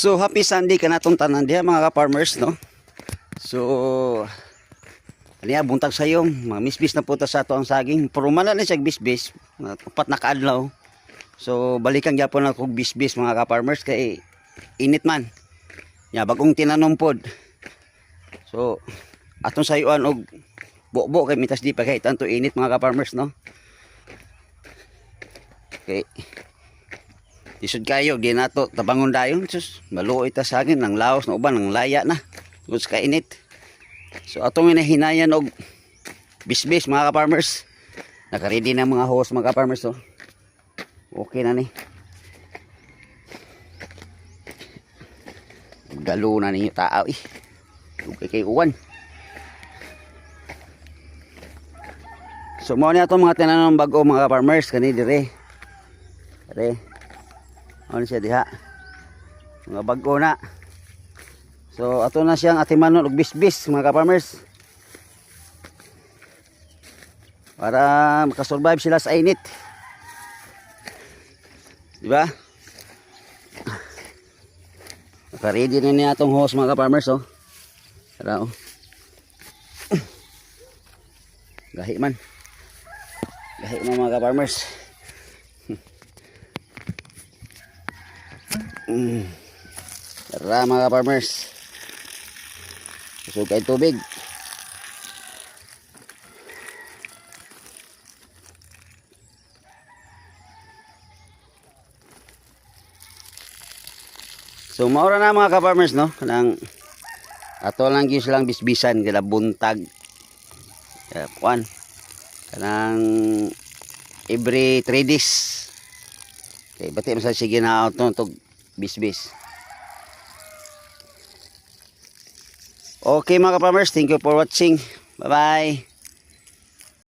So happy Sunday ka natong tanan diha mga ka-farmers no. So aniya buntag sayo, misbis na puta sa ato ang saging. Pero man na siya bisbis, upat na kaadlaw. So balikan gyapon na kog bisbis mga ka-farmers kay init man. Ya bagong tinanom pod. So atong sayuan og bokbo kay mitas di pa kay tanto init mga ka-farmers no. Okay. Isod kayo, di na to tabangon dayon. Sus, maluoy ta sa akin, ng laos na uban, ng laya na. Sus, kainit. So, atong hinahinayan og bisbis mga ka-farmers. Nakaready na mga hose mga ka-farmers. So. Okay na ni. Galo na ninyo tao eh. Okay kay uwan. So, mo na itong mga tinanong bago mga ka-farmers. Kani dire. Dire. Ano siya diha mga bago na. So ato na siyang atimanon og bisbis mga ka-farmers para makasurvive sila sa init, di ba? Naka-ready na niya atong hose mga ka-farmers oh. Tara oh. Gahi man mga ka-farmers. Tara mga farmers, susugay tubig. So maura na mga ka-farmers no, kanang ato lang gyud silang bisbisan kada buntag. Kuan kanang every 3 days. Okay, bati masay sige na auto tog bisbis. Okay mga ka-farmers, thank you for watching. Bye bye.